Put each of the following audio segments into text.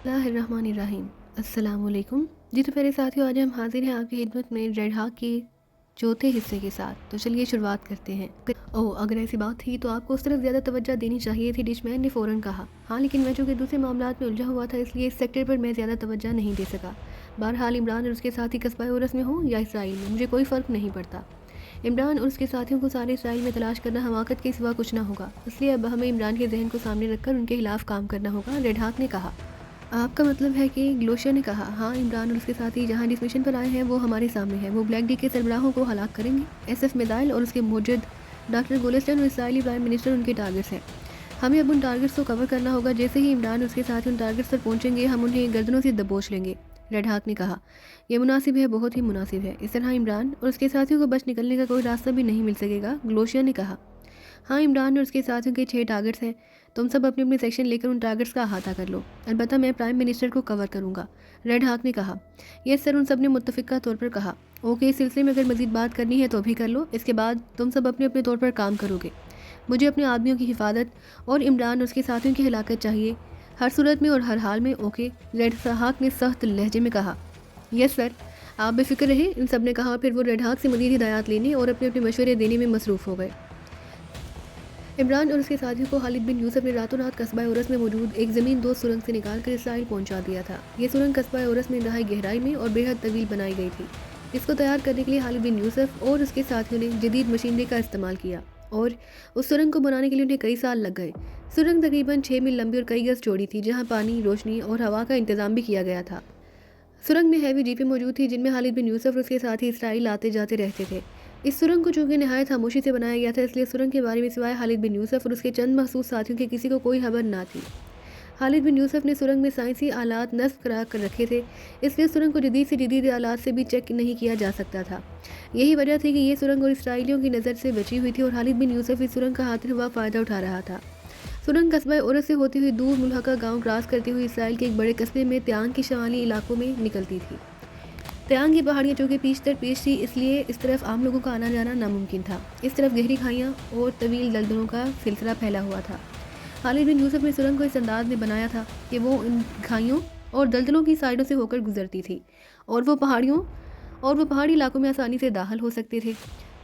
बिस्मिल्लाहिर्रहमानिर्रहीम। अस्सलामुअलैकुम। जी तो प्यारे साथियों, आज हम हाजिर हैं आपकी खिदमत में रेड हाक के चौथे हिस्से के साथ। तो चलिए शुरुआत करते हैं। ओह, अगर ऐसी बात थी तो आपको उस तरफ ज़्यादा तवज्जो देनी चाहिए थी, डिशमैन ने फ़ौरन कहा। हाँ, लेकिन मैं चूँकि दूसरे मामलात में उलझा हुआ था, इसलिए इस सेक्टर पर मैं ज़्यादा तवज्जो नहीं दे सका। बहरहाल इमरान और उसके साथी कस्बा ओरस में हों या इसराइल में, मुझे कोई फ़र्क नहीं पड़ता। इमरान और उसके साथियों को सारे इसराइल में तलाश करना हमाकत के सिवा कुछ ना होगा, इसलिए अब हमें इमरान के जहन को सामने रखकर उनके खिलाफ काम करना होगा, रेड हाक ने कहा। आपका मतलब है कि ग्लोशिया ने कहा, हाँ, इमरान और उसके साथी जहाँ जिस मिशन पर आए हैं वो हमारे सामने है। वो ब्लैक डी के सरबराहों को हलाक करेंगे। एसएफ मिसाइल और उसके मौजूद डॉक्टर गोलिस्तान और इसराइली प्राइम मिनिस्टर उनके टारगेट्स हैं। हमें अब उन टारगेट्स को कवर करना होगा। जैसे ही इमरान और उसके साथी उन टारगेट्स पर पहुंचेंगे, हम उन्हें गर्दनों से दबोच लेंगे, रेड हाक ने कहा। यह मुनासिब है, बहुत ही मुनासिब है। इस तरह इमरान और उसके साथियों को बच निकलने का कोई रास्ता भी नहीं मिल सकेगा, ग्लोशिया ने कहा। हाँ, इमरान और उसके साथियों के 6 टारगेट्स हैं। तुम सब अपने अपने सेक्शन लेकर उन टारगेट्स का अहाता कर लो। अलबत्ता मैं प्राइम मिनिस्टर को कवर करूंगा, रेड हाक ने कहा। यस सर, उन सब ने मुत्तफ़िका तौर पर कहा। ओके, इस सिलसिले में अगर मजीद बात करनी है तो भी कर लो। इसके बाद तुम सब अपने अपने तौर पर काम करोगे। मुझे अपने आदमियों की हिफाजत और इमरान और उसके साथियों की हिलाकत चाहिए, हर सूरत में और हर हाल में। ओके, रेड हाक ने सख्त लहजे में कहा। यस सर, आप बेफिक्र रहे, इन सब ने कहा। फिर वो रेड हाक से मजीद हिदायत लेने और अपने अपने मशवरे देने में मसरूफ़ हो गए। इमरान और उसके साथियों को खालिद बिन यूसुफ ने रातों रात कस्बा ओरस में मौजूद एक ज़मीन दोस्त सुरंग से निकालकर इसराइल पहुंचा दिया था। ये सुरंग कस्बा ओरस में इंतहाई गहराई में और बेहद तवील बनाई गई थी। इसको तैयार करने के लिए खालिद बिन यूसुफ और उसके साथियों ने जदीद मशीनरी का इस्तेमाल किया और उस सुरंग को बनाने के लिए उन्हें कई साल लग गए। सुरंग तकरीबन 6 मील लंबी और कई गज चौड़ी थी, जहाँ पानी, रोशनी और हवा का इंतजाम भी किया गया था। सुरंग में हैवी जीपें मौजूद थी, जिनमें खालिद बिन यूसुफ और उसके साथी इसराइल आते जाते रहते थे। इस सुरंग को चूंकि नहायत खामोशी से बनाया गया था, इसलिए सुरंग के बारे में सिवाय खालिद बिन यूसुफ और उसके चंद मखसूस साथियों के किसी को कोई खबर ना थी। खालिद बिन यूसुफ ने सुरंग में साइंसी आलात नस्ब करा कर रखे थे, इसलिए सुरंग को जदीद से जदीद आलात से भी चेक नहीं किया जा सकता था। यही वजह थी कि ये सुरंग और इसराइलियों की नज़र से बची हुई थी और खालिद बिन यूसुफ इस सुरंग का हाथ हुआ फ़ायदा उठा रहा था। सुरंग कस्बा ओरस से होती हुई दूर मुल्हका गांव क्रॉस करती हुई इसराइल के एक बड़े कस्बे में त्यांग के शमाली इलाकों में निकलती थी। त्यांग की पहाड़ियाँ चूँकि पीछ दर पीछ थी, इसलिए इस तरफ आम लोगों का आना जाना नामुमकिन था। इस तरफ गहरी खाइयाँ और तवील दलदलों का सिलसिला फैला हुआ था। खालिद बिन यूसुफ ने सुरंग को इस अंदाज में बनाया था कि वो इन खाइयों और दलदलों की साइडों से होकर गुजरती थी और वो पहाड़ी इलाकों में आसानी से दाखिल हो सकते थे।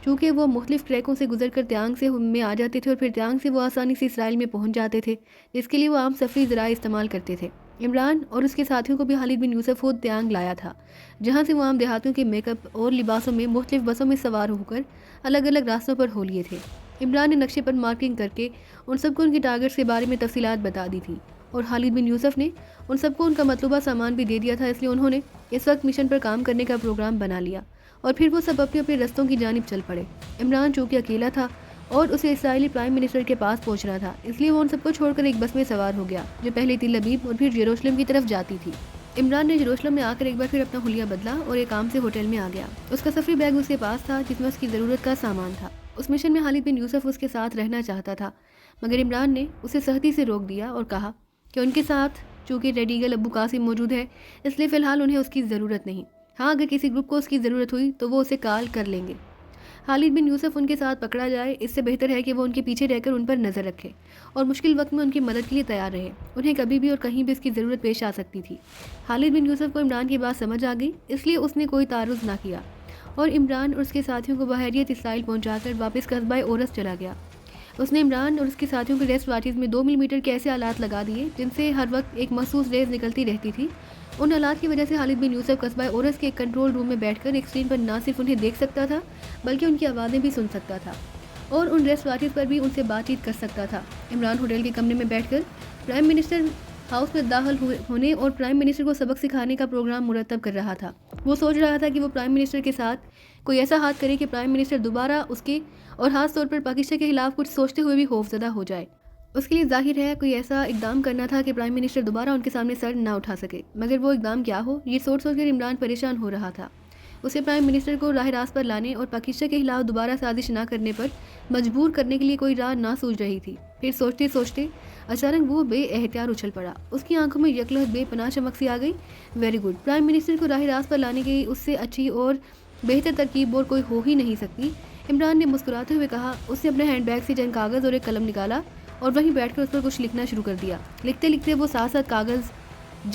चूँकि वो मुख्तलिफ ट्रैकों से गुजर कर त्यांग से में आ जाते थे और फिर त्यांग से वो आसानी से इसराइल में पहुँच जाते थे, जिसके लिए वो आम सफरी ज़राए इस्तेमाल करते थे। इमरान और उसके साथियों को भी खालिद बिन यूसुफ खुद त्यांग लाया था, जहाँ से वो आम देहातियों के मेकअप और लिबासों में मुख्तलिफ बसों में सवार होकर अलग अलग रास्तों पर हो लिए थे। इमरान ने नक्शे पर मार्किंग करके उन सबको उनके टारगेट्स के बारे में तफसीलात बता दी थी और खालिद बिन यूसुफ ने उन सबको उनका मतलूबा सामान भी दे दिया था, इसलिए उन्होंने इस वक्त मिशन पर काम करने का प्रोग्राम बना लिया और फिर वो सब अपने अपने रस्तों की जानिब चल पड़े। इमरान चूँकि अकेला था और उसे इसराइली प्राइम मिनिस्टर के पास पहुंचना था, इसलिए वो उन सबको छोड़कर एक बस में सवार हो गया, जो पहले तिल अबीब और फिर यरूशलेम की तरफ जाती थी। इमरान ने यरूशलेम में आकर एक बार फिर अपना हुलिया बदला और एक काम से होटल में आ गया। उसका सफरी बैग उसके पास था, जिसमें उसकी ज़रूरत का सामान था। उस मिशन में खालिद बिन यूसुफ उसके साथ रहना चाहता था, मगर इमरान ने उसे सख्ती से रोक दिया और कहा कि उनके साथ चूँकि रेड ईगल अबू कासिम मौजूद है, इसलिए फ़िलहाल उन्हें उसकी ज़रूरत नहीं। हाँ, अगर किसी ग्रुप को उसकी ज़रूरत हुई तो वो उसे कॉल कर लेंगे। खालिद बिन यूसुफ उनके साथ पकड़ा जाए, इससे बेहतर है कि वो उनके पीछे रहकर उन पर नज़र रखे और मुश्किल वक्त में उनकी मदद के लिए तैयार रहे। उन्हें कभी भी और कहीं भी इसकी ज़रूरत पेश आ सकती थी। खालिद बिन यूसुफ को इमरान की बात समझ आ गई, इसलिए उसने कोई तारुज़ ना किया और इमरान और उसके साथियों को बहरियत इसराइल पहुँचाकर वापस कस्बा ओरस चला गया। उसने इमरान और उसके साथियों के रेस्ट वाचेज़ में 2 मिलीमीटर के ऐसे आलात लगा दिए, जिनसे हर वक्त एक मखसूस रेज निकलती रहती थी। उन हालात की वजह से खालिद बिन यूसुफ कस्बा ओरस के एक कंट्रोल रूम में बैठकर एक स्क्रीन पर ना सिर्फ उन्हें देख सकता था, बल्कि उनकी आवाज़ें भी सुन सकता था और उन रेस्ट वाचेज़ पर भी उनसे बातचीत कर सकता था। इमरान होटल के कमरे में बैठकर प्राइम मिनिस्टर हाउस में दाखिल होने और प्राइम मिनिस्टर को सबक सिखाने का प्रोग्राम मुरतब कर रहा था। वो सोच रहा था कि वो प्राइम मिनिस्टर के साथ कोई ऐसा हाथ करे कि प्राइम मिनिस्टर दोबारा उसके और खास तौर पर पाकिस्तान के खिलाफ कुछ सोचते हुए भी खौफजदा हो जाए। उसके लिए जाहिर है कोई ऐसा इकदाम करना था कि प्राइम मिनिस्टर दोबारा उनके सामने सर ना उठा सके, मगर वो इकदाम क्या हो, ये सोच सोच कर इमरान परेशान हो रहा था। उसे प्राइम मिनिस्टर को राह रास्त पर लाने और पाकिस्तान के खिलाफ दोबारा साजिश ना करने पर मजबूर करने के लिए कोई राह ना सूझ रही थी। फिर सोचते सोचते अचानक वो बेएहतियात उछल पड़ा। उसकी आंखों में यकलहत बेपनाह चमक सी आ गई। वेरी गुड, प्राइम मिनिस्टर को राह रास्त पर लाने की उससे अच्छी और बेहतर तरकीब और कोई हो ही नहीं सकती, इमरान ने मुस्कुराते हुए कहा। उसने अपने हैंडबैग से चंद कागज़ और एक कलम निकाला और वहीं बैठकर उस पर कुछ लिखना शुरू कर दिया। लिखते लिखते वो साथ साथ कागज़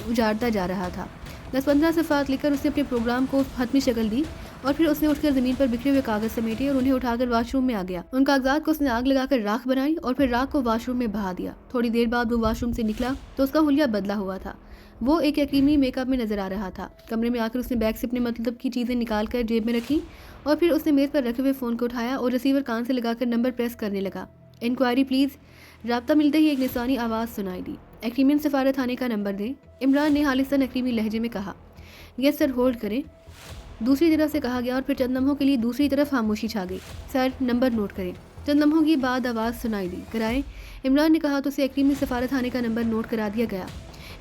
उजाड़ता जा रहा था। 10-15 सफ़ात लिखकर उसने अपने प्रोग्राम को हतमी शक्ल दी और फिर उसने उठकर ज़मीन पर बिखरे हुए कागज़ समेटे और उन्हें उठाकर वाशरूम में आ गया। उन कागजात को उसने आग लगाकर राख बनाई और फिर राख को वाशरूम में बहा दिया। थोड़ी देर बाद वो वाशरूम से निकला तो उसका हुलिया बदला हुआ था। वो एक यकीनी मेकअप में नजर आ रहा था। कमरे में आकर उसने बैग से अपने मतलब की चीज़ें निकाल कर जेब में रखी और फिर उसने मेज़ पर रखे हुए फ़ोन को उठाया और रिसीवर कान से लगाकर नंबर प्रेस करने लगा। Inquiry please. राब्ता मिलते ही एक निशानी आवाज़ सुनाई दी। एक्रीमियन सफारत थाने का नंबर दें। इमरान ने हालिस्तान एक्रीमी लहजे में कहा। यस सर, होल्ड करें। दूसरी तरफ से कहा गया और फिर चंद लम्हों के लिए दूसरी तरफ खामोशी छा गई। सर, नंबर नोट करें। चंद लम्हों की बाद आवाज़ सुनाई दी। कराएं। इमरान ने कहा तो उसे एक्रीमी सफारत थाने का नंबर नोट करा दिया गया।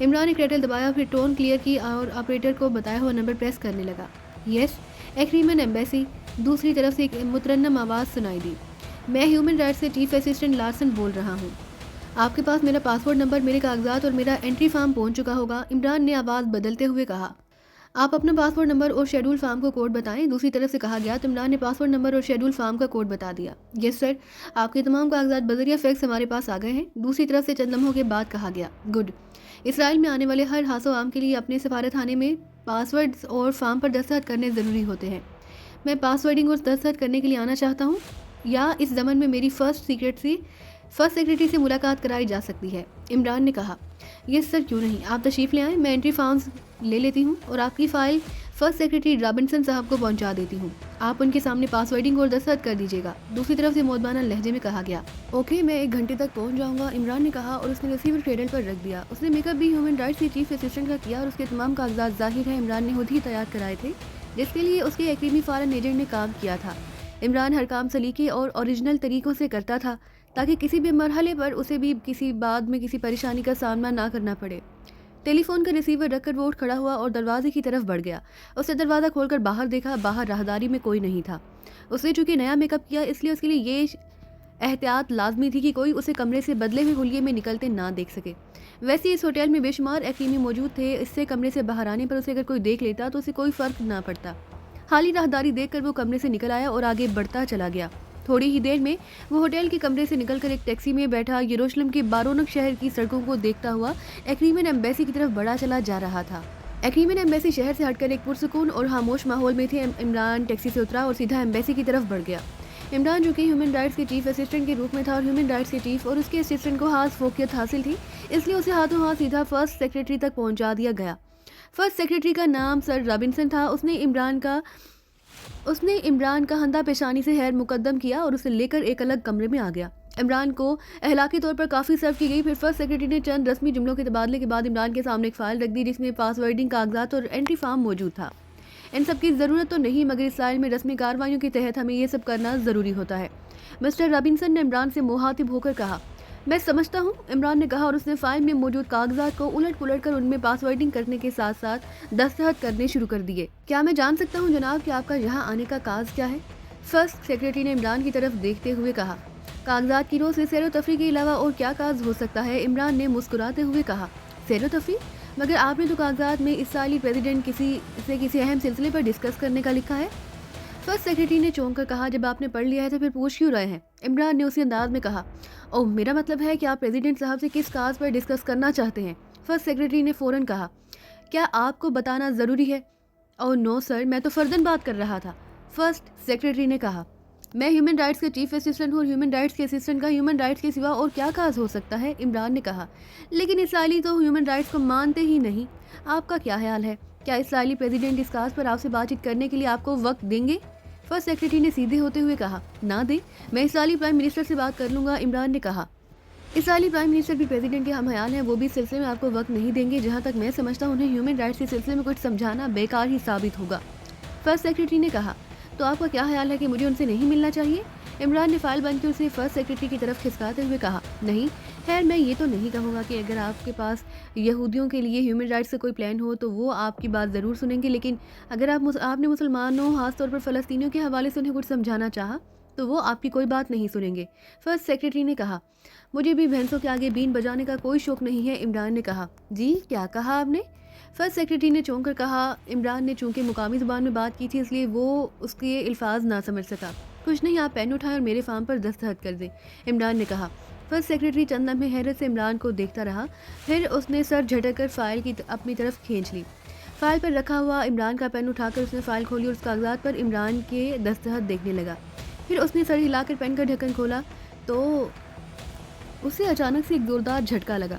इमरान ने क्रेटल दबाया, फिर टोन क्लियर की और ऑपरेटर को बताया हुआ नंबर प्रेस करने लगा। Yes, Acrimean embassy. दूसरी तरफ से एक मुतरन्नम आवाज़ सुनाई दी। मैं ह्यूमन राइट्स से चीफ असिस्टेंट लार्सन बोल रहा हूँ। आपके पास मेरा पासपोर्ट नंबर, मेरे कागजात और मेरा एंट्री फार्म पहुँच चुका होगा। इमरान ने आवाज़ बदलते हुए कहा। आप अपना पासपोर्ट नंबर और शेड्यूल फार्म का कोड बताएं। दूसरी तरफ से कहा गया तो इमरान ने पासपोर्ट नंबर और शेड्यूल फार्म का कोड बता दिया। यस सर, आपके तमाम कागजात बजरिया फैक्स हमारे पास आ गए हैं। दूसरी तरफ से चंद लम्हों के बाद कहा गया। गुड। इसराइल में आने वाले हर हासो आम के लिए अपने सफारतखाने में पासवर्ड्स और फार्म पर दस्तखत करने ज़रूरी होते हैं। मैं पासवर्डिंग और दस्तखत करने के लिए आना चाहता हूँ या इस ज़मन में मेरी फर्स्ट सेक्रेटरी से मुलाकात कराई जा सकती है। इमरान ने कहा। यस सर, क्यों नहीं, आप तशरीफ़ ले आएँ। मैं एंट्री फॉर्म्स ले लेती हूँ और आपकी फ़ाइल फर्स्ट सेक्रेटरी रॉबिन्सन साहब को पहुँचा देती हूँ। आप उनके सामने पासवर्डिंग और दस्तखत कर दीजिएगा। दूसरी तरफ से मोदबाना लहजे में कहा गया। ओके, मैं 1 घंटे तक पहुँच जाऊँगा, इमरान ने कहा और उसने रिसीवर टेबल पर रख दिया। उसने मेकअप भी ह्यूमन राइट्स के चीफ असिस्टेंट का किया और उसके तमाम कागजात ज़ाहिर है इमरान ने खुद ही तैयार कराए थे, जिसके लिए उसके एक्रीमी फॉरेन एजेंट ने काम किया था। इमरान हर काम सलीके और ओरिजिनल तरीक़ों से करता था ताकि किसी भी मरहले पर उसे भी किसी बाद में किसी परेशानी का सामना ना करना पड़े। टेलीफोन का रिसीवर रखकर वो उठ खड़ा हुआ और दरवाजे की तरफ बढ़ गया। उसने दरवाज़ा खोलकर बाहर देखा। बाहर राहदारी में कोई नहीं था। उसने चूंकि नया मेकअप किया इसलिए उसके लिए ये एहतियात लाजमी थी कि कोई उसे कमरे से बदले हुए हुलिये में निकलते ना देख सके। वैसे इस होटल में बेशुमार एक्रीमी मौजूद थे। इससे कमरे से बाहर आने पर उसे अगर कोई देख लेता तो उसे कोई फ़र्क ना पड़ता। खाली राहदारी देखकर वो कमरे से निकल आया और आगे बढ़ता चला गया। थोड़ी ही देर में वो होटल के कमरे से निकलकर एक टैक्सी में बैठा यरूशलेम के बारोनक शहर की सड़कों को देखता हुआ एक्रीमियन एम्बेसी की तरफ बढ़ा चला जा रहा था। एक्रीमियन एम्बेसी शहर से हटकर एक पुरसुकून और खामोश माहौल में थे। इमरान टैक्सी से उतरा और सीधा एम्बेसी की तरफ बढ़ गया। इमरान जो कि ह्यूमन राइट्स के चीफ असिस्टेंट के रूप में था और ह्यूमन राइट्स के चीफ और उसके असिस्टेंट को खास फोकियत हासिल थी, इसलिए उसे हाथों हाथ सीधा फर्स्ट सेक्रेटरी तक पहुंचा दिया गया। फर्स्ट सेक्रेटरी का नाम सर रॉबिन्सन था। उसने इमरान का हंधा पेशानी से हैर मुकद्दम किया और उसे लेकर एक अलग कमरे में आ गया। इमरान को अहलाकी तौर पर काफ़ी सर्व की गई। फिर फर्स्ट सेक्रेटरी ने चंद रस्मी जुमलों के तबादले के बाद इमरान के सामने एक फ़ाइल रख दी जिसमें पासवर्डिंग कागजात और एंट्री फार्म मौजूद था। इन सब की ज़रूरत तो नहीं, मगर इस फाइल में रस्मी कार्रवाइयों के तहत हमें ये सब करना ज़रूरी होता है। मिस्टर रॉबिन्सन ने इमरान से मुखातिब होकर कहा। मैं समझता हूँ, इमरान ने कहा और उसने फाइल में मौजूद कागजात को उलट पुलट कर उनमें पासवर्डिंग करने के साथ साथ दस्तखत करने शुरू कर दिए। क्या मैं जान सकता हूँ जनाब कि आपका यहाँ आने का काज क्या है? फर्स्ट सेक्रेटरी ने इमरान की तरफ देखते हुए कहा। कागजात की रोज से सैर व तफरी के अलावा और क्या काज हो सकता है? इमरान ने मुस्कुराते हुए कहा। सैर व तफरी? मगर आपने तो कागजात में इसराइली प्रेसिडेंट किसी अहम सिलसिले पर डिस्कस करने का लिखा है। फर्स्ट सेक्रेटरी ने चौंक कर कहा। जब आपने पढ़ लिया है तो फिर पूछ क्यों रहे हैं? इमरान ने उसी अंदाज में कहा। ओह, मेरा मतलब है कि आप प्रेसिडेंट साहब से किस काज पर डिस्कस करना चाहते हैं? फर्स्ट सेक्रेटरी ने फ़ौरन कहा। क्या आपको बताना ज़रूरी है? ओह नो सर, मैं तो फ़र्दन बात कर रहा था। फर्स्ट सेक्रेटरी ने कहा। मैं ह्यूमन राइट्स के चीफ असिस्टेंट हूँ। ह्यूमन राइट्स के असिस्टेंट का ह्यूमन राइट्स के सिवा और क्या काज हो सकता है? इमरान ने कहा। लेकिन इसराइली तो ह्यूमन राइट्स को मानते ही नहीं। आपका क्या ख्याल है? क्या इसराइली प्रेसिडेंट इस काज पर आपसे बातचीत करने के लिए आपको वक्त देंगे? फर्स्ट सेक्रेटरी ने सीधे होते हुए कहा। ना दे, मैं इसराइली प्राइम मिनिस्टर से बात कर लूँगा। इमरान ने कहा। इसराइली प्राइम मिनिस्टर भी प्रेसिडेंट के हम ख्याल हैं, वो भी इस सिलसिले में आपको वक्त नहीं देंगे। जहाँ तक मैं समझता हूँ उन्हें ह्यूमन राइट्स के सिलसिले में कुछ समझाना बेकार ही साबित होगा। फर्स्ट सेक्रेटरी ने कहा। तो आपका क्या ख्याल है कि मुझे उनसे नहीं मिलना चाहिए? इमरान ने फाइल बंद की उसे फर्स्ट सेक्रेटरी की तरफ खिसकाते हुए कहा। नहीं, खैर मैं ये तो नहीं कहूँगा कि अगर आपके पास यहूदियों के लिए ह्यूमन राइट्स से कोई प्लान हो तो वो आपकी बात ज़रूर सुनेंगे, लेकिन अगर आपने मुसलमानों खासतौर पर फ़लस्तीनियों के हवाले से उन्हें कुछ समझाना चाहा तो वो आपकी कोई बात नहीं सुनेंगे। फर्स्ट सेक्रेटरी ने कहा। मुझे भी भैंसों के आगे बीन बजाने का कोई शौक़ नहीं है। इमरान ने कहा। जी, क्या कहा आपने? फर्स्ट सेक्रेटरी ने चौंक कर कहा। इमरान ने चूंकि मुकामी ज़ुबान में बात की थी इसलिए वो उसके अल्फाज ना समझ सका। कुछ नहीं, आप पेन उठाएं और मेरे फार्म पर दस्तखत कर दें। इमरान ने कहा। फर्स्ट सेक्रेटरी चंद लम्हे हैरत से इमरान को देखता रहा, फिर उसने सर झटक कर फाइल की अपनी तरफ खींच ली। फाइल पर रखा हुआ इमरान का पेन उठाकर उसने फाइल खोली और उस कागजात पर इमरान के दस्तखत देखने लगा। फिर उसने सर हिलाकर पेन का ढक्कन खोला तो उसे अचानक से एक जोरदार झटका लगा।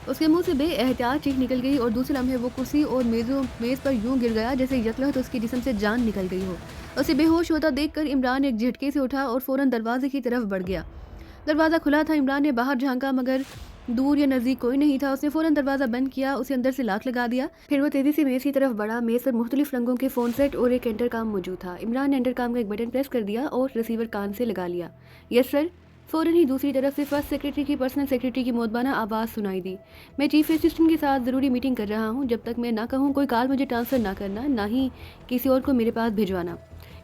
उसके मुंह से बेएहतियात चीख निकल गई और दूसरे लम्हे वो कुर्सी और मेज़ पर यूं गिर गया जैसे यकलहत उसके जिस्म से जान निकल गई हो। उसे बेहोश होता देखकर इमरान एक झटके से उठा और फौरन दरवाजे की तरफ बढ़ गया। दरवाज़ा खुला था। इमरान ने बाहर झांका मगर दूर या नज़दीक कोई नहीं था। उसने फ़ौरन दरवाज़ा बंद किया, उसे अंदर से लॉक लगा दिया। फिर वो तेज़ी से मेज़ की तरफ बढ़ा। मेज़ पर मुख्तलिफ रंगों के फ़ोन सेट और एक इंटरकॉम मौजूद था। इमरान ने इंटरकॉम का एक बटन प्रेस कर दिया और रिसीवर कान से लगा लिया। Yes sir. फ़ौरन ही दूसरी तरफ से फर्स्ट सेक्रेटरी की पर्सनल सेक्रेटरी की मोदबाना आवाज़ सुनाई दी। मैं चीफ असिस्टेंट के साथ ज़रूरी मीटिंग कर रहा हूँ। जब तक मैं ना कहूँ कोई कॉल मुझे ट्रांसफ़र ना करना, ना ही किसी और को मेरे पास भिजवाना।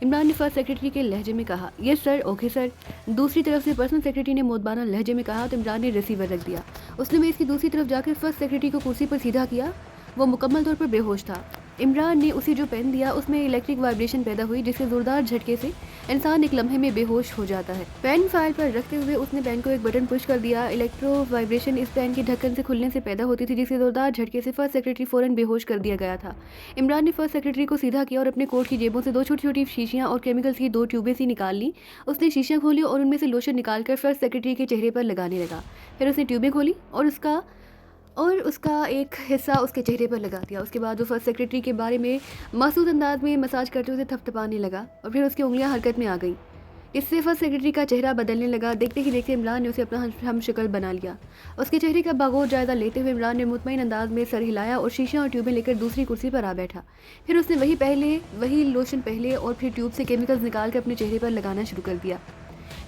इमरान ने फर्स्ट सेक्रेटरी के लहजे में कहा। Yes sir, okay sir. दूसरी तरफ से पर्सनल सेक्रेटरी ने मोदबाना लहजे में कहा तो इमरान ने रिसीवर रख दिया। उसने मेज़ की दूसरी तरफ जाकर फर्स्ट सेक्रेटरी को कुर्सी पर सीधा किया। वो मुकम्मल तौर पर बेहोश था। इमरान ने उसे जो पेन दिया उसमें इलेक्ट्रिक वाइब्रेशन पैदा हुई जिससे ज़ोरदार झटके से इंसान एक लम्हे में बेहोश हो जाता है। पेन फाइल पर रखते हुए उसने पेन को एक बटन पुश कर दिया। इलेक्ट्रो वाइब्रेशन इस पेन के ढक्कन से खुलने से पैदा होती थी जिससे ज़ोरदार झटके से फर्स्ट सेक्रेटरी फ़ौरन बेहोश कर दिया गया था। इमरान ने फर्स्ट सेक्रेटरी को सीधा किया और अपने कोट की जेबों से 2 छोटी-छोटी शीशियाँ और केमिकल्स की 2 ट्यूबें सी निकाल ली। उसने शीशियाँ खोली और उनमें से लोशन निकालकर फर्स्ट सेक्रेटरी के चेहरे पर लगाने लगा। फिर उसने ट्यूबें खोली और उसका एक हिस्सा उसके चेहरे पर लगा दिया। उसके बाद वो फर्स्ट सेक्रेटरी के बारे में मासूद अंदाज में मसाज करते हुए थपथपाने लगा और फिर उसकी उंगलियां हरकत में आ गईं। इससे फर्स्ट सेक्रेटरी का चेहरा बदलने लगा। देखते ही देखते इमरान ने उसे अपना हम शक्ल बना लिया। उसके चेहरे का बागौर जायज़ा लेते हुए इमरान ने मुतमईन अंदाज में सर हिलाया और शीशियाँ और ट्यूबें लेकर दूसरी कुर्सी पर आ बैठा। फिर उसने वही लोशन पहले और फिर ट्यूब से केमिकल्स निकाल कर अपने चेहरे पर लगाना शुरू कर दिया।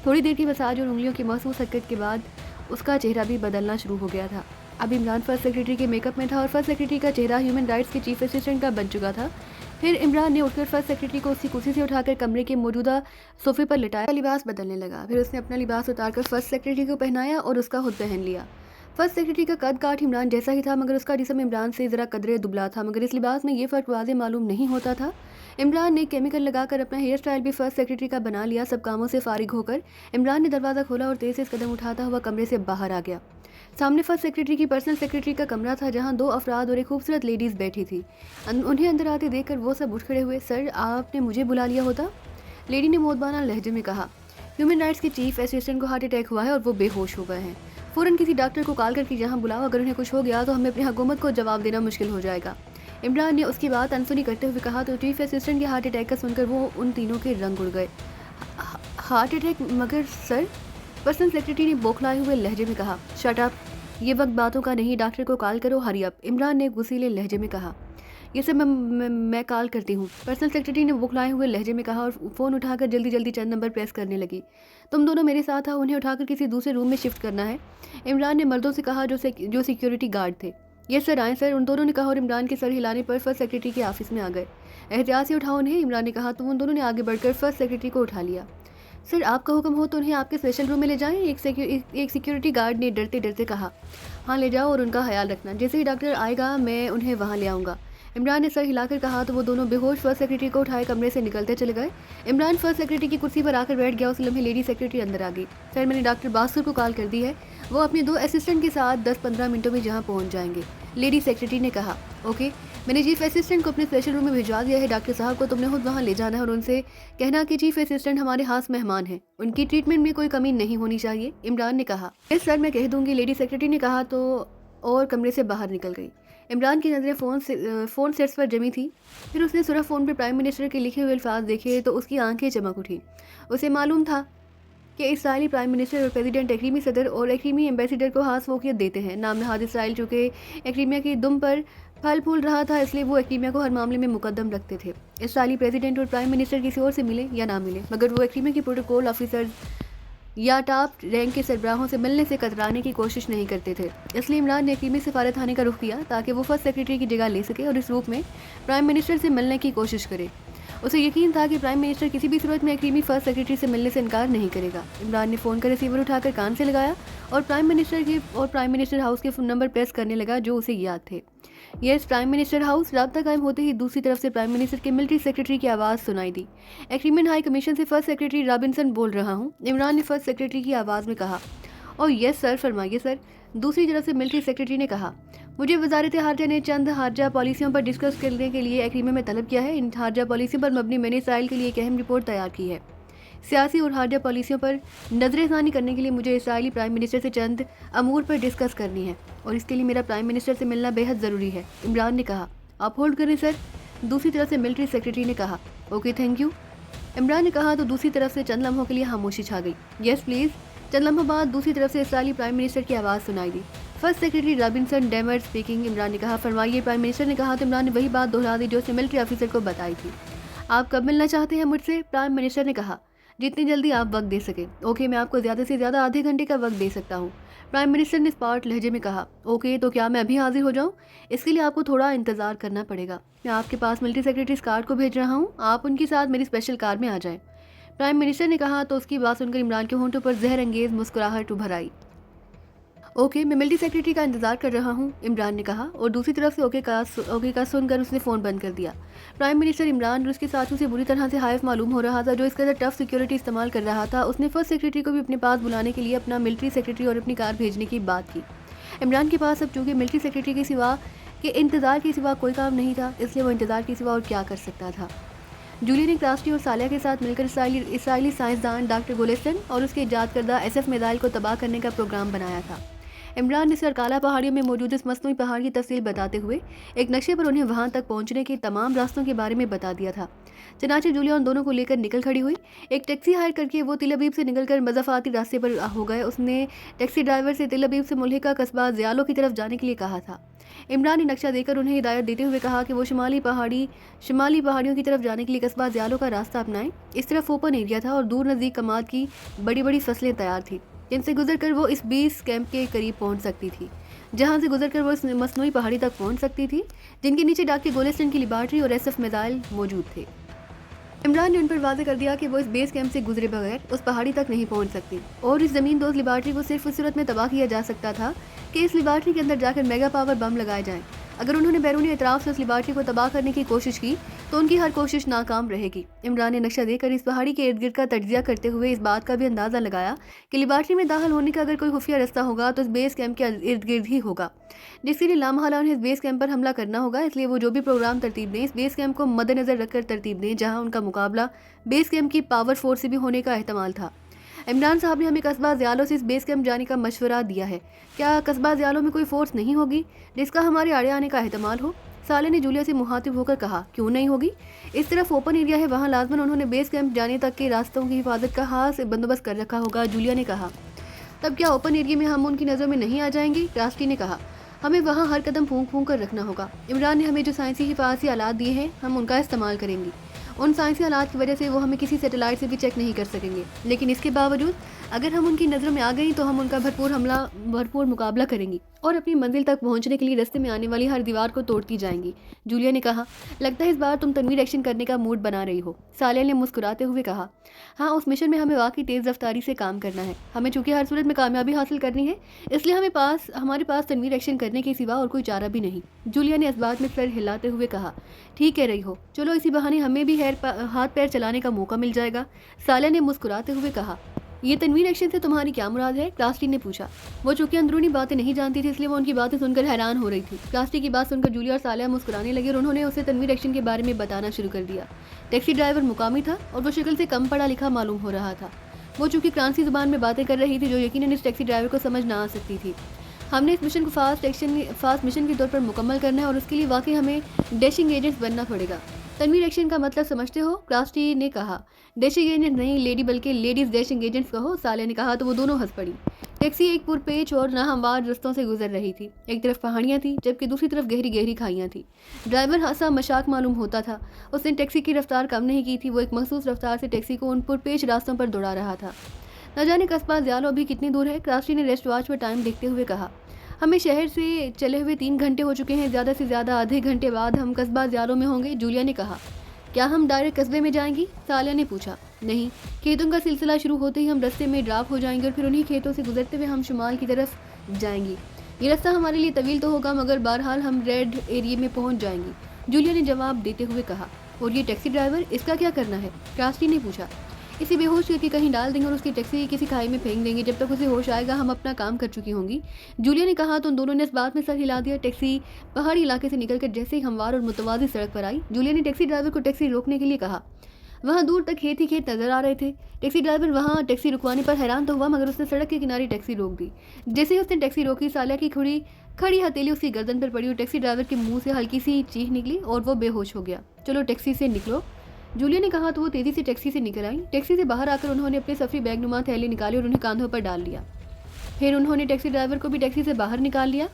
थोड़ी देर की मसाज और उंगलियों की महसूस हरकत के बाद उसका चेहरा भी बदलना शुरू हो गया था। अब इमरान फर्स्ट सेक्रेटरी के मेकअप में था और फर्स्ट सेक्रेटरी का चेहरा ह्यूमन राइट्स के चीफ असिस्टेंट का बन चुका था। फिर इमरान ने उठकर फर्स्ट सेक्रेटरी को उसकी कुर्सी से उठाकर कमरे के मौजूदा सोफे पर लिटाया। लिबास बदलने लगा। फिर उसने अपना लिबास उतारकर फर्स्ट सेक्रेटरी को पहनाया और उसका खुद पहन लिया। फर्स्ट सेक्रेटरी का कद काठ इमरान जैसा ही था मगर उसका जिस्म इमरान से ज़रा कदरे दुबला था, मगर इस लिबास में ये फ़र्क वाज़े मालूम नहीं होता था। इमरान ने केमिकल लगाकर अपना हेयर स्टाइल भी फर्स्ट सेक्रेटरी का बना लिया। सब कामों से फारिग होकर इमरान ने दरवाज़ा खोला और तेज़ से कदम उठाता हुआ कमरे से बाहर आ गया। सामने फर्स्ट सेक्रेटरी की पर्सनल सेक्रेटरी का कमरा था जहां 2 अफराद और एक खूबसूरत लेडीज़ बैठी थी। उन्हें अंदर आते देखकर वो सब उठ खड़े हुए। सर, आपने मुझे बुला लिया होता, लेडी ने मोदबाना लहजे में कहा। ह्यूमन राइट्स के चीफ असिस्टेंट को हार्ट अटैक हुआ है और वो बेहोश हो गए हैं। फ़ौरन किसी डॉक्टर को कॉल करके यहाँ बुलाओ। अगर उन्हें कुछ हो गया तो हमें अपनी हुकूमत को जवाब देना मुश्किल हो जाएगा। इमरान ने उसकी बात अनसुनी करते हुए कहा तो चीफ असिस्टेंट के हार्ट अटैक का सुनकर वो उन तीनों के रंग उड़ गए। Heart attack? मगर सर, पर्सनल सेक्रेटरी ने बौखलाए हुए लहजे में कहा। शट अप, ये वक्त बातों का नहीं, डॉक्टर को कॉल करो, हरी अप, इमरान ने गुस्सीले लहजे में कहा। ये सब मैं कॉल करती हूँ, पर्सनल सेक्रेटरी ने बुखलाए हुए लहजे में कहा और फ़ोन उठाकर जल्दी जल्दी चंद नंबर प्रेस करने लगी। तुम दोनों मेरे साथ आओ, उन्हें उठाकर किसी दूसरे रूम में शिफ्ट करना है, इमरान ने मर्दों से कहा जो सिक्योरिटी गार्ड थे। ये सर, आए सर, उन दोनों ने कहा और इमरान के सर हिलाने पर फर्स्ट सेक्रेटरी के ऑफिस में आ गए। एहतियात से उठाओ उन्हें, इमरान ने कहा। तो उन दोनों ने आगे बढ़कर फर्स्ट सेक्रेटरी को उठा लिया। सर, आपका हुक्म हो तो उन्हें आपके स्पेशल रूम में ले जाएं, एक सिक्योरिटी गार्ड ने डरते डरते कहा। हाँ, ले जाओ और उनका ख्याल रखना, जैसे ही डॉक्टर आएगा मैं उन्हें वहाँ ले आऊँगा, इमरान ने सर हिलाकर कहा। तो वो दोनों बेहोश फर्स्ट सेक्रेटरी को उठाए कमरे से निकलते चले गए। इमरान फर्स्ट सेक्रेटरी की कुर्सी पर आकर बैठ गया। उस लम्हे लेडी सेक्रेटरी अंदर आ गई। सर, मैंने डॉक्टर बासुर को कॉल कर दी है, वो अपने 2 असिस्टेंट के साथ 10-15 मिनटों में जहाँ पहुँच जाएंगे, लेडी सेक्रेटरी ने कहा। ओके, मैंने चीफ असिस्टेंट को अपने स्पेशल रूम में भिजवा दिया है। डॉक्टर साहब को तुमने खुद वहाँ ले जाना है और उनसे कहना कि चीफ असिस्टेंट हमारे खास मेहमान हैं, उनकी ट्रीटमेंट में कोई कमी नहीं होनी चाहिए, इमरान ने कहा। यस सर, मैं कह दूंगी, लेडी सेक्रेटरी ने कहा तो और कमरे से बाहर निकल गई। इमरान की नज़रें फ़ोन सेट्स पर जमी थी। फिर उसने सुरख फ़ोन पर प्राइम मिनिस्टर के लिखे हुए अल्फाज देखे तो उसकी आंखें चमक उठी। उसे मालूम था कि इसराइली प्राइम मिनिस्टर और प्रेसिडेंट एक्रीमी सदर और एक्रीमी एम्बेसडर को खास फोकियत देते हैं। नाम नहाद इसराइल चूँकि एक्रीमिया की दुम पर फल फूल रहा था, इसलिए वो एक्रीमिया को हर मामले में मुकद्दम रखते थे। इसराइली प्रेसिडेंट और प्राइम मिनिस्टर किसी और से मिले या ना मिले, मगर वो एक्रीमिया के प्रोटोकॉल ऑफिसर या टॉप रैंक के सरबराहों से मिलने से कतराने की कोशिश नहीं करते थे। इसलिए इमरान ने एक्रीमी सफारत खाने का रुख किया ताकि वो फर्स्ट सेक्रेटरी की जगह ले सके और इस रूप में प्राइम मिनिस्टर से मिलने की कोशिश करे। उसे यकीन था कि प्राइम मिनिस्टर किसी भी सूरत में एक्रीमी फर्स्ट सेक्रेटरी से मिलने से इनकार नहीं करेगा। इमरान ने फ़ोन का रिसीवर उठाकर कान से लगाया और प्राइम मिनिस्टर हाउस के नंबर प्रेस करने लगा जो उसे याद थे। Yes, prime minister house. राब्ता कायम होते ही दूसरी तरफ से प्राइम मिनिस्टर के मिलिट्री सेक्रेटरी की आवाज़ सुनाई दी। एक्रीमेंट हाई कमीशन से फर्स्ट सेक्रेटरी रॉबिन्सन बोल रहा हूँ, इमरान ने फर्स्ट सेक्रेटरी की आवाज़ में कहा। और यस सर, फरमाइए सर। दूसरी तरफ से मिलिट्री सेक्रेटरी ने कहा, मुझे वजारत हारजा ने चंद हारजा पॉलिसियों पर डिस्कस करने के लिए एक ईमेल में तलब किया है। इन हारजा पॉलिसियों पर मबनी मैंने इसराइल के लिए एक अहम रिपोर्ट तैयार की है। सियासी और हारजा पॉलिसियों पर नजरसानी करने के लिए मुझे इसराइली प्राइम मिनिस्टर से चंद अमूर पर डिस्कस करनी है और इसके लिए मेरा प्राइम मिनिस्टर से मिलना बेहद ज़रूरी है। इमरान ने कहा, आप होल्ड करें सर। दूसरी तरफ से मिलिट्री सेक्रेटरी ने कहा, ओके थैंक यू। इमरान ने कहा तो दूसरी तरफ से चंद लम्हों के लिए खामोशी छा गई। Yes please. चंद लम्हों बाद दूसरी तरफ से इसराइली प्राइम मिनिस्टर की आवाज़ सुनाई दी। First secretary Robinson Demer speaking. Imran ने कहा, फरमाइए। प्राइम मिनिस्टर ने कहा तो इमरान ने वही बात दोहरा दी जो उसने मिलिट्री ऑफिसर को बताई थी। आप कब मिलना चाहते हैं मुझसे? प्राइम मिनिस्टर ने कहा, जितनी जल्दी आप वक्त दे सकें। ओके, मैं आपको ज़्यादा से ज़्यादा आधे घंटे का वक्त दे सकता हूँ। प्राइम मिनिस्टर ने स्पार्ट लहजे में कहा, ओके तो क्या मैं अभी हाजिर हो जाऊँ? इसके लिए आपको थोड़ा इंतज़ार करना पड़ेगा। मैं आपके पास मिलिट्री सेक्रेटरी कार्ड को भेज रहा हूँ, आप उनके साथ मेरी स्पेशल कार में आ जाएं। प्राइम मिनिस्टर ने कहा तो उसकी बात सुनकर इमरान के होंठों पर जहर अंगेज मुस्कुराहट उभर आई। ओके, मैं मिलिट्री सेक्रेटरी का इंतजार कर रहा हूँ, इमरान ने कहा और दूसरी तरफ से ओके का सुनकर उसने फ़ोन बंद कर दिया। प्राइम मिनिस्टर इमरान और उसके साथियों से बुरी तरह से हाइफ मालूम हो रहा था जो इस कदर टफ सिक्योरिटी इस्तेमाल कर रहा था। उसने फर्स्ट सेक्रेटरी को भी अपने पास बुलाने के लिए अपना मिलिट्री सेक्रेटरी और अपनी कार भेजने की बात की। इमरान के पास अब चूँकि मिलिट्री सेक्रेटरी के सिवा के इंतज़ार के सिवा कोई काम नहीं था, इसलिए वो इंतज़ार के सिवा और क्या कर सकता था। जूलिया ने क्रास्टी और सालिया के साथ मिलकर इसराइली साइंसदान डॉक्टर गोलेस्टन और उसके ईजाद करदा SF मिसाइल को तबाह करने का प्रोग्राम बनाया था। इमरान ने सरकाला पहाड़ियों में मौजूद इस मसनूई पहाड़ की तफसील बताते हुए एक नक्शे पर उन्हें वहां तक पहुंचने के तमाम रास्तों के बारे में बता दिया था। चनाचे जूलिया उन दोनों को लेकर निकल खड़ी हुई। एक टैक्सी हायर करके वो तिल अबीब से निकलकर मज़ाफ़ाती रास्ते पर हो गए। उसने टैक्सी ड्राइवर से तिल अबीब से मुल्हिका कस्बा ज़ियालो की तरफ जाने के लिए कहा था। इमरान ने नक्शा देकर उन्हें हिदायत देते हुए कहा कि वो शुमाली पहाड़ियों की तरफ जाने के लिए कस्बा ज़ियालो का रास्ता अपनाएं। इस तरफ ओपन एरिया था और दूर नज़दीक कमाद की बड़ी बड़ी फसलें तैयार थी जिनसे गुजरकर वो इस बेस कैंप के करीब पहुंच सकती थी, जहां से गुजरकर वो इस मसनूई पहाड़ी तक पहुंच सकती थी जिनके नीचे डॉक्टर गोलेस्टन की लेबॉर्ट्री और SF मिसाइल मौजूद थे। इमरान ने उन पर वाज़ेह कर दिया कि वो इस बेस कैंप से गुजरे बगैर उस पहाड़ी तक नहीं पहुंच सकती और इस ज़मीन दोस्त लेबॉर्ट्री को सिर्फ उस सूरत में तबाह किया जा सकता था कि इस लेबॉर्ट्री के अंदर जाकर मेगा पावर बम लगाए जाएं। अगर उन्होंने बैरूनी एतराफ़ से उस लेबॉर्ट्री को तबाह करने की कोशिश की तो उनकी हर कोशिश नाकाम रहेगी। इमरान ने नक्शा देकर इस पहाड़ी के इर्द गिर्द का तज्जिया करते हुए इस बात का भी अंदाज़ा लगाया कि लेबॉर्ट्री में दाखिल होने का अगर कोई खुफिया रास्ता होगा तो इस बेस कैंप के इर्द गिर्द ही होगा, जिसके लिए लामहला उन्हें इस बेस कैंप पर हमला करना होगा। इसलिए वो जो भी प्रोग्राम तरतीब दें इस बेस कैंप को मद्देनज़र रखकर तरतीब दें, जहाँ उनका मुकाबला बेस कैंप की पावर फोर्स से भी होने का एहतमाल था। इमरान साहब ने हमें कस्बा ज़ियालो से इस बेस कैंप जाने का मशवरा दिया है। क्या कस्बा ज़ियालो में कोई फोर्स नहीं होगी जिसका हमारे आड़े आने का एहतमाल हो? साले ने जूलिया से मुखातिब होकर कहा, क्यों नहीं होगी? इस तरफ ओपन एरिया है, वहाँ लाजमन उन्होंने बेस कैंप जाने तक के रास्तों की हिफाजत का खास बंदोबस्त कर रखा होगा, जूलिया ने कहा। तब क्या ओपन एरिया में हम उनकी नज़रों में नहीं आ जाएंगे? क्रास्टी ने कहा, हमें वहाँ हर कदम फूंक फूंक कर रखना होगा। इमरान ने हमें जो साइंसी हिफाजती आलात दिए हैं हम उनका इस्तेमाल करेंगे। उन साइंसी आलात की वजह से वो हमें किसी सैटेलाइट से भी चेक नहीं कर सकेंगे, लेकिन इसके बावजूद अगर हम उनकी नज़रों में आ गई तो हम उनका भरपूर मुकाबला करेंगी और अपनी मंजिल तक पहुंचने के लिए रास्ते में आने वाली हर दीवार को तोड़ती जाएंगी। जूलिया ने कहा, लगता है इस बार तुम तनवीर एक्शन करने का मूड बना रही हो। सालिया ने मुस्कुराते हुए कहा, हाँ, उस मिशन में हमें वाकई तेज़ रफ्तारी से काम करना है। हमें चूँकि हर सूरत में कामयाबी हासिल करनी है, इसलिए हमारे पास तनवीर एक्शन करने के सिवा और कोई चारा भी नहीं। जूलिया ने इस बात में सर हिलाते हुए कहा, ठीक कह रही हो, चलो इसी बहाने हमें भी हाथ पैर चलाने का मौका मिल जाएगा। सालिया ने मुस्कुराते हुए कहा, ये तनवीर एक्शन से तुम्हारी क्या मुराद है? क्लास्टी ने पूछा। वो चूंकि अंदरूनी बातें नहीं जानती थी इसलिए वो उनकी बातें सुनकर हैरान हो रही थी। क्लास्टी की बात सुनकर जूलिया और सालिया मुस्कुराने लगे और उन्होंने उसे तनवीर एक्शन के बारे में बताना शुरू कर दिया। टैक्सी ड्राइवर मुकामी था और वो शक्ल से कम पढ़ा लिखा मालूम हो रहा था। वो चूंकि क्रांसी जुबान में बातें कर रही थी जो यकीनन इस टैक्सी ड्राइवर को समझ ना आ सकती थी। हमने इस मिशन को फास्ट मिशन के तौर पर मुकम्मल करना है और उसके लिए वाकई हमें डैशिंग एजेंट्स बनना पड़ेगा। तनवीर एक्शन का मतलब समझते हो? क्रास्टी ने कहा। डैशिंग एजेंट नहीं लेडी, बल्कि लेडीज डैशिंग एजेंट्स कहो, सालिया ने कहा। तो वो दोनों हंस पड़ी। टैक्सी एक पुरपेच और नाहमवार रास्तों से गुजर रही थी। एक तरफ पहाड़ियाँ थी जबकि दूसरी तरफ गहरी गहरी खाइयाँ थी। ड्राइवर हंसा मशाक मालूम होता था। उसने टैक्सी की रफ्तार कम नहीं की थी। वो एक मखसूस रफ्तार से टैक्सी को उन पुरपेच रास्तों पर दौड़ा रहा था। न जाने कस्बा ज़ियालो अभी कितनी दूर है? क्रास्टी ने रेस्ट वॉच पर टाइम देखते हुए कहा। हमें शहर से चले हुए 3 घंटे हो चुके हैं, ज़्यादा से ज़्यादा आधे घंटे बाद हम कस्बा ज़ियालो में होंगे, जूलिया ने कहा। क्या हम डायरेक्ट कस्बे में जाएंगी? सालिया ने पूछा। नहीं, खेतों का सिलसिला शुरू होते ही हम रास्ते में ड्रॉप हो जाएंगे और फिर उन्हीं खेतों से गुजरते हुए हम शुमाल की तरफ जाएंगी। ये रास्ता हमारे लिए तवील तो होगा मगर बहरहाल हम रेड एरिया में पहुंच जाएंगी, जूलिया ने जवाब देते हुए कहा। और ये टैक्सी ड्राइवर, इसका क्या करना है? क्रास्टी ने पूछा। इसे बेहोश करके कहीं डाल देंगे और उसकी टैक्सी किसी खाई में फेंक देंगे। जब तक उसे होश आएगा हम अपना काम कर चुकी होंगी। जूलिया ने कहा तो उन दोनों ने इस बात में सर हिला दिया। टैक्सी पहाड़ी इलाके से निकलकर जैसे ही हमवार और मुतवाज़ी सड़क पर आई, जूलिया ने टैक्सी ड्राइवर को टैक्सी रोकने के लिए कहा। वहाँ दूर तक खेत ही खेत नजर आ रहे थे। टैक्सी ड्राइवर वहाँ टैक्सी रुकवाने पर हैरान तो हुआ, मगर उसने सड़क के किनारे टैक्सी रोक दी। जैसे ही उसने टैक्सी रोकी, सालिया की खड़ी हथेली उसकी गर्दन पर पड़ी और टैक्सी ड्राइवर के मुंह से हल्की सी चीख निकली और वो बेहोश हो गया। चलो टैक्सी से निकलो, जूलिया ने कहा तो वो तेजी से टैक्सी से निकल आई। टैक्सी से बाहर आकर उन्होंने अपने सफरी बैग नुमा थैले निकाले और उन्हें कांधों पर डाल लिया। फिर उन्होंने टैक्सी ड्राइवर को भी टैक्सी से बाहर निकाल लिया।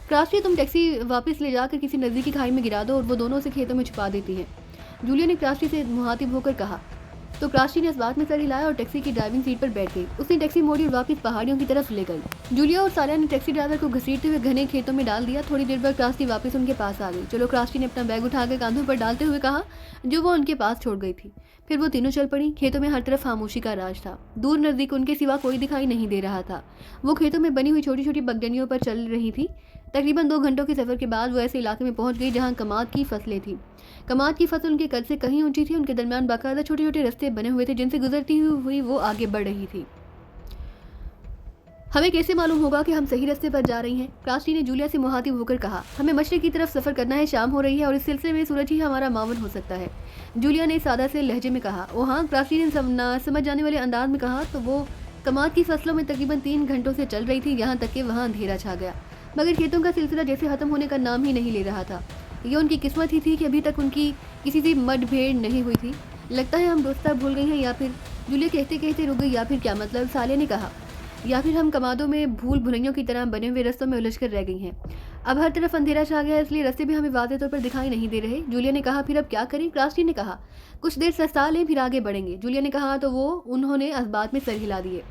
क्रास्टी, तुम टैक्सी वापस ले जाकर किसी नज़दीकी खाई में गिरा दो और वो दोनों से खेतों में छुपा देती हैं, जूलिया ने क्रास्टी से मुहातिब होकर कहा। तो क्रास्टी ने इस बात में सर हिलाया और टैक्सी की ड्राइविंग सीट पर बैठ गई। उसने टैक्सी मोड़ी और वापस पहाड़ियों की तरफ ले गई। जूलिया और सालिया ने टैक्सी ड्राइवर को घसीटते हुए घने खेतों में डाल दिया। थोड़ी देर बाद क्रास्टी वापस उनके पास आ गई। चलो, क्रास्टी ने अपना बैग उठाकर कांधों पर डालते हुए कहा, जो वो उनके पास छोड़ गई थी। फिर वो तीनों चल पड़ी। खेतों में हर तरफ खामोशी का राज था। दूर नजदीक उनके सिवा कोई दिखाई नहीं दे रहा था। वो खेतों में बनी हुई छोटी छोटी पगडंडियों पर चल रही थी। तकरीबन 2 घंटों के सफर के बाद वो ऐसे इलाके में पहुंच गई जहां कमाद की फसलें थी। कमाद की फसल उनके कद से कहीं ऊंची थी। उनके दरमियान बाकायदा छोटे छोटे रास्ते बने हुए थे जिनसे गुजरती हुई वो आगे बढ़ रही थी। हमें कैसे मालूम होगा कि हम सही रास्ते पर जा रही हैं? क्रास्टी ने जूलिया से मुहातिब होकर कहा। हमें मशरिक की तरफ सफर करना है, शाम हो रही है और इस सिलसिले में सूरज ही हमारा मावन हो सकता है, जूलिया ने सादा से लहजे में कहा। ओ हाँ, क्रास्टी ने समझ जाने वाले अंदाज में कहा। तो वो कमाद की फसलों में तकरीबन 3 घंटों से चल रही थी, यहाँ तक कि वहाँ अंधेरा छा गया, मगर खेतों का सिलसिला जैसे खत्म होने का नाम ही नहीं ले रहा था। ये उनकी किस्मत ही थी कि अभी तक उनकी किसी से मतभेड़ नहीं हुई थी। लगता है हम दोस्ता भूल गई हैं, या फिर जूलिया कहते कहते रुक गई, या फिर क्या मतलब, सालिया ने कहा, या फिर हम कमादों में भूल भुलैयों की तरह बने हुए रास्तों में उलझ कर रह गई हैं। अब हर तरफ अंधेरा छा गया है, इसलिए रास्ते भी हमें वाज़ेह तौर पर दिखाई नहीं दे रहे, जूलिया ने कहा। फिर अब क्या करें? क्रास्टी ने कहा। कुछ देर सस्ता लें, फिर आगे बढ़ेंगे, जूलिया ने कहा। तो वो उन्होंने इस बात में सर हिला दिए।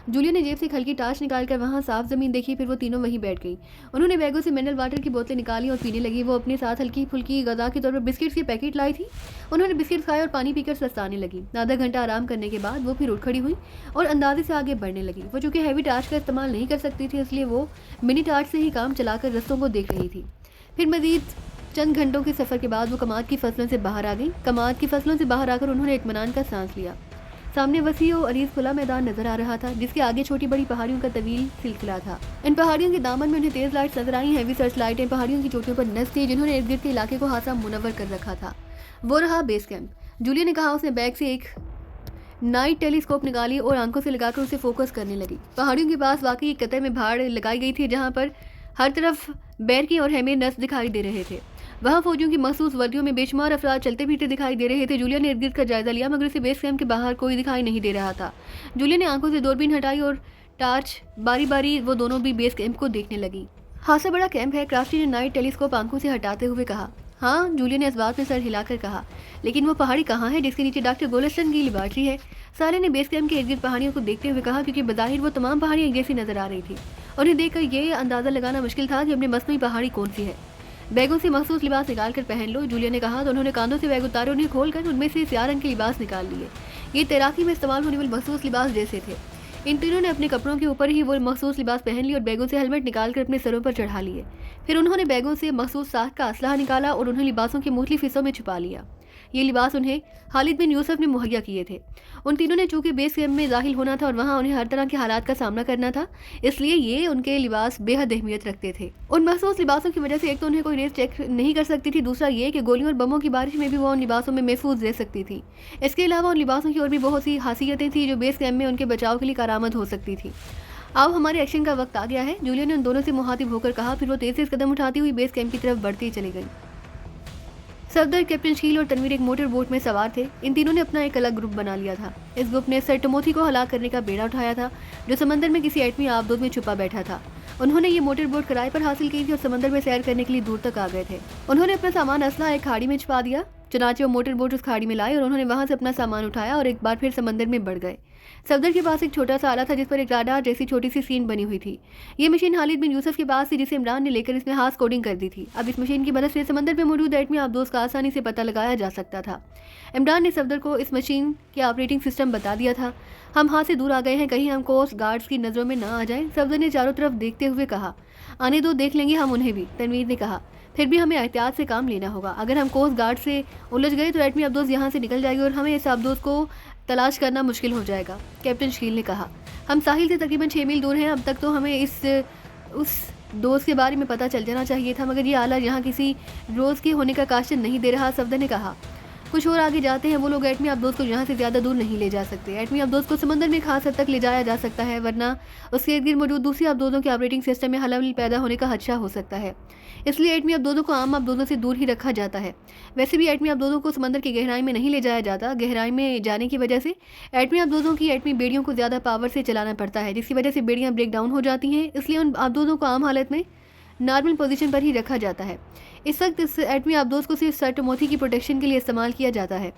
जूलिया ने जेब से एक हल्की टार्च निकालकर वहाँ साफ ज़मीन देखी। फिर वो तीनों वहीं बैठ गई। उन्होंने बैगों से मिनरल वाटर की बोतलें निकाली और पीने लगी। वो अपने साथ हल्की फुल्की गज़ा के तौर पर बिस्किट्स के पैकेट लाई थी। उन्होंने बिस्किट खाए और पानी पीकर सस्ताने लगी। आधा घंटा आराम करने के बाद वो फिर उठ खड़ी हुई और अंदाजे से आगे बढ़ने लगी। वो चूँकि हैवी टार्च का इस्तेमाल नहीं कर सकती थी, इसलिए वो मिनी टार्च से ही काम चलाकर रस्तों को देख रही थी। फिर मज़ीद चंद घंटों के सफ़र के बाद वो कमाद की फसलों से बाहर आ गई। कमाद की फसलों से बाहर आकर उन्होंने इत्मीनान का सांस लिया। सामने वसी और अरीज खुला मैदान नजर आ रहा था, जिसके आगे छोटी बड़ी पहाड़ियों का तवील सिलसिला था। इन पहाड़ियों के दामन में उन्हें तेज लाइट नजर आई। हैवी सर्च लाइटें पहाड़ियों की चोटियों पर नस थी, जिन्होंने इर्द गिर्द के इलाके को हासा मुनव्वर कर रखा था। वो रहा बेस कैंप। जूलिया ने कहा। उसने बैग से एक नाइट टेलीस्कोप निकाली और आंखों से लगाकर उसे फोकस करने लगी। पहाड़ियों के पास वाकई एक कतर में भाड़ लगाई गई थी, जहाँ पर हर तरफ बैरकी और हेमे नस दिखाई दे रहे थे। वहाँ फौजियों की मखसूस वर्दियों में बेशुमार अफराद चलते फिरते दिखाई दे रहे थे। जूलिया ने इर्द गिर्द का जायजा लिया, मगर उसे बेस कैंप के बाहर कोई दिखाई नहीं दे रहा था। जूलिया ने आंखों से दूरबीन हटाई और टार्च बारी बारी वो दोनों भी बेस कैंप को देखने लगी। खासा बड़ा कैंप है, क्रास्टी ने नाइट टेलीस्कोप आंखों से हटाते हुए कहा। हाँ, जूलिया ने इस बात में सर हिलाकर कहा। लेकिन वो पहाड़ी कहाँ है जिसके नीचे डॉक्टर गोलस्टन की लेबॉर्ट्री है? साले ने बेस कैंप के इर्द गिर्द पहाड़ियों को देखते हुए कहा, क्योंकि बज़ाहिर वो तमाम पहाड़ियाँ एक जैसी नजर आ रही थी। उन्हें देखकर ये अंदाज़ा लगाना मुश्किल था कि अपनी मसनूई पहाड़ी कौन सी है। बैगों से मखसूस लिबास निकाल कर पहन लो, जूलिया ने कहा। तो उन्होंने कांधों से बैग उतारे, उन्हें खोलकर उनमें से स्याह रंग के लिबास निकाल लिए। ये तैराकी में इस्तेमाल होने वाले मखसूस लिबास जैसे थे। इन तीनों ने अपने कपड़ों के ऊपर ही वो मखसूस लिबास पहन ली और बैगों से हेलमेट निकालकर अपने सरों पर चढ़ा लिए। फिर उन्होंने बैगों से मखसूस साख का असलहा निकाला और उन्हें लिबासों के मुख्तलिफ हिस्सों में छुपा लिया। ये लिबास उन्हें खालिद बिन यूसुफ ने मुहैया किए थे। उन तीनों ने चूंकि बेस कैंप में दाखिल होना था और वहाँ उन्हें हर तरह के हालात का सामना करना था, इसलिए ये उनके लिबास बेहद अहमियत रखते थे। उन मखसूस लिबासों की वजह से एक तो उन्हें कोई रेस चेक नहीं कर सकती थी, दूसरा ये कि गोलियों और बमों की बारिश में भी वो उन लिबासों में महफूज रह सकती थी। इसके अलावा उन लिबासों की और भी बहुत सी खासियतें थी जो बेस कैंप में उनके बचाव के लिए कारामद हो सकती थी। अब हमारे एक्शन का वक्त आ गया है, जूलिया ने उन दोनों से मुहातिब होकर कहा। फिर वो तेज से कदम उठाती हुई बेस कैंप की तरफ बढ़ती चली गई। सफदर, कैप्टन शील और तनवीर एक मोटर बोट में सवार थे। इन तीनों ने अपना एक अलग ग्रुप बना लिया था। इस ग्रुप ने सर टमोथी को हलाक करने का बेड़ा उठाया था, जो समंदर में किसी एटमी आबदोद में छुपा बैठा था। उन्होंने ये मोटर बोट किराए पर हासिल की थी और समंदर में सैर करने के लिए दूर तक आ गए थे। उन्होंने अपना सामान असला एक खाड़ी में छुपा दिया। चुनाचे वो मोटर बोट उस खाड़ी में लाई और उन्होंने वहां से अपना सामान उठाया और एक बार फिर समंदर में बढ़ गए। सफदर के पास एक छोटा सा आला था जिस पर एक राडार जैसी छोटी सी स्क्रीन बनी हुई थी। ये मशीन खालिद बिन यूसुफ के पास थी, जिसे इमरान ने लेकर इसमें खास कोडिंग कर दी थी। अब इस मशीन की मदद से समंदर में मौजूद एटमी आबदोज का आसानी से पता लगाया जा सकता था। इमरान ने सफदर को इस मशीन के ऑपरेटिंग सिस्टम बता दिया था। हम हाथ से दूर आ गए हैं, कहीं हम कोस्ट गार्ड्स की नज़रों में ना आ जाए, सफदर ने चारों तरफ देखते हुए कहा। आने दो, देख लेंगे हम उन्हें भी, तनवीर ने कहा। फिर भी हमें एहतियात से काम लेना होगा। अगर हम कोस्ट गार्ड से उलझ गए तो एटमी आबदोज यहाँ से निकल जाएगी और हमें इस आबदोज को तलाश करना मुश्किल हो जाएगा, कैप्टन शकील ने कहा। हम साहिल से तकरीबन 6 मील दूर हैं। अब तक तो हमें उस दोस्त के बारे में पता चल जाना चाहिए था, मगर ये आला यहाँ किसी रोज़ के होने का काशन नहीं दे रहा, सफदर ने कहा। कुछ और आगे जाते हैं, वो लोग एटमी आबदोज को यहाँ से ज़्यादा दूर नहीं ले जा सकते। एटमी आबदोज को समंदर में खास हद तक ले जाया जा सकता है, वरना उसके इर्द गिर्द मौजूद दूसरी आबदोजों के ऑपरेटिंग सिस्टम में खलल पैदा होने का खदशा हो सकता है। इसलिए एटमी आबदोजों को आम आबदोजों से दूर ही रखा जाता है। वैसे भी एटमी आबदोजों को समंदर की गहराई में नहीं ले जाया जाता। गहराई में जाने की वजह से एटमी आबदोजों की एटमी बेड़ियों को ज़्यादा पावर से चलाना पड़ता है, जिसकी वजह से बेड़ियाँ ब्रेक डाउन हो जाती हैं। इसलिए उन आबदोजों को आम हालत में नॉर्मल पोजीशन पर ही रखा जाता है। इस वक्त इस एटमी आबदोज को सिर्फ सर्टमोथी की प्रोटेक्शन के लिए इस्तेमाल किया जाता है।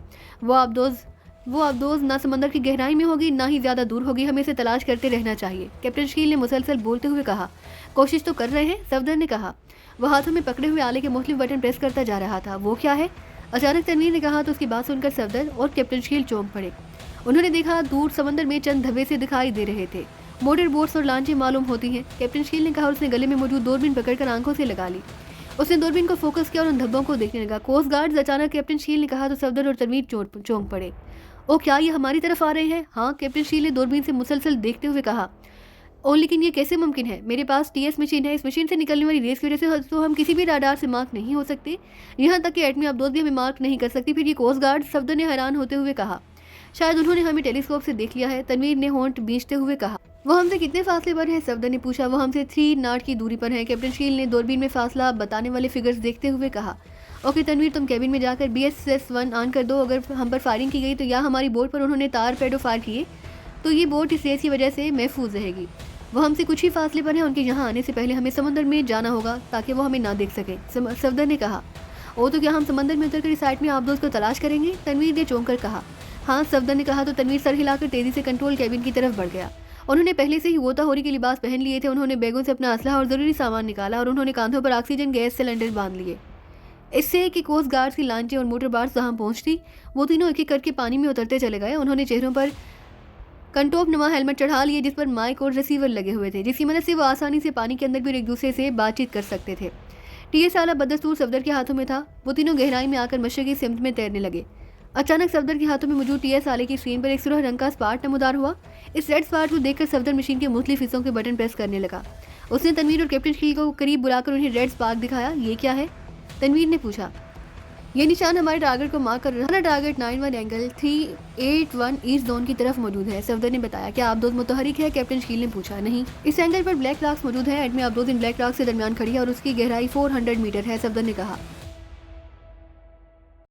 वो आबदोज ना समंदर की गहराई में होगी, ना ही ज़्यादा दूर होगी। हमें इसे तलाश करते रहना चाहिए, कैप्टन शकील ने मुसलसल बोलते हुए कहा। कोशिश तो कर रहे हैं, सफदर ने कहा। वह हाथों में पकड़े हुए आले के मुख्तलिफ बटन प्रेस करता जा रहा था। वो क्या है? अचानक तनवीर ने कहा तो उसकी बात सुनकर सफदर और कैप्टन शकील चौंक पड़े। उन्होंने देखा दूर समंदर में चंद धब्बे से दिखाई दे रहे थे। मोटर बोट्स और लांचें मालूम होती हैं, कैप्टन शकील ने कहा और उसने गले में मौजूद दूरबीन पकड़कर आंखों से लगा ली। उसने दूरबीन को फोकस किया और उन धब्बों को देखने लगा। कोस्ट गार्ड्स, अचानक कैप्टन शकील ने कहा तो सफदर और तनवीर चौंक पड़े। ओ, क्या ये हमारी तरफ आ रहे हैं? हाँ, कैप्टन शकील ने दूरबीन से मुसलसल देखते हुए कहा। ओ, लेकिन ये कैसे मुमकिन है? मेरे पास टीएस मशीन है। इस मशीन से निकलने वाली रेस की वजह से तो हम किसी भी राडार से मार्क नहीं हो सकते, यहाँ तक कि एटमी आबदोज भी हमें मार्क नहीं कर सकती। फिर ये कोस्ट गार्ड, सफदर ने हैरान होते हुए कहा। शायद उन्होंने हमें टेलीस्कोप से देख लिया है, तनवीर ने होंठ बींचते हुए कहा। वो हमसे कितने फासले पर है? सफदर ने पूछा। वो हमसे 3 नॉट की दूरी पर है, कैप्टन शकील ने दूरबीन में फासला बताने वाले फिगर्स देखते हुए कहा। ओके तनवीर, तुम कैबिन में जाकर BSS-1 ऑन कर दो। अगर हम पर फायरिंग की गई तो या हमारी बोट पर उन्होंने तार पैडो फायर किए तो ये बोट इस रेस की वजह से महफूज रहेगी। वो हमसे कुछ ही फासले पर है, उनके यहाँ आने से पहले हमें समंदर में जाना होगा ताकि वो हमें ना देख सके, सफदर ने कहा। ओ, तो क्या हम समंदर में उतरकर इस साइड में आबदोज को तलाश करेंगे? तनवीर ने चौंक कर कहा। हाँ, सफदर ने कहा तो तनवीर सर हिलाकर तेजी से कंट्रोल कैबिन की तरफ बढ़ गया। उन्होंने पहले से ही गोताखोरी के लिबास पहन लिए थे। उन्होंने बैगों से अपना असलहा और ज़रूरी सामान निकाला और उन्होंने कांधों पर ऑक्सीजन गैस सिलेंडर बांध लिए। इससे कि कोस्ट गार्ड्स की लांचें और मोटर बार्स जहां पहुंचती, वो तीनों एक एक करके पानी में उतरते चले गए। उन्होंने चेहरों पर कंटोप नुमा हेलमेट चढ़ा लिए जिस पर माइक और रिसीवर लगे हुए थे, जिसकी मदद से वो आसानी से पानी के अंदर भी एक दूसरे से बातचीत कर सकते थे। टीएस आला बदस्तूर सफदर के हाथों में था। वो तीनों गहराई में आकर मशरकी सिमत में तैरने लगे। अचानक सफदर के हाथों में मौजूद टीएस आले की स्क्रीन पर एक सुरह रंग का स्पार्ट नमूदार हुआ। इस रेड स्पार्ट को देखकर सफदर मशीन के मुख्तलिफ हिस्सों के बटन प्रेस करने लगा। उसने तनवीर और कैप्टन शकील को करीब बुलाकर उन्हें रेड स्पार्क दिखाया। ये क्या है? तनवीर ने पूछा। ये निशान हमारे टारगेट को मार्क कर रहा है। टारगेट 91 एंगल 381 ईस्ट जोन की तरफ मौजूद है, सफदर ने बताया। क्या आबदोज मुतहरिक है? कैप्टन शकील ने पूछा। नहीं, इस एंगल पर ब्लैक रॉक्स मौजूद है। एटमी आबदोज इन ब्लैक रॉक्स से दरमियान खड़ी है और उसकी गहराई 400 मीटर है, सफदर ने कहा।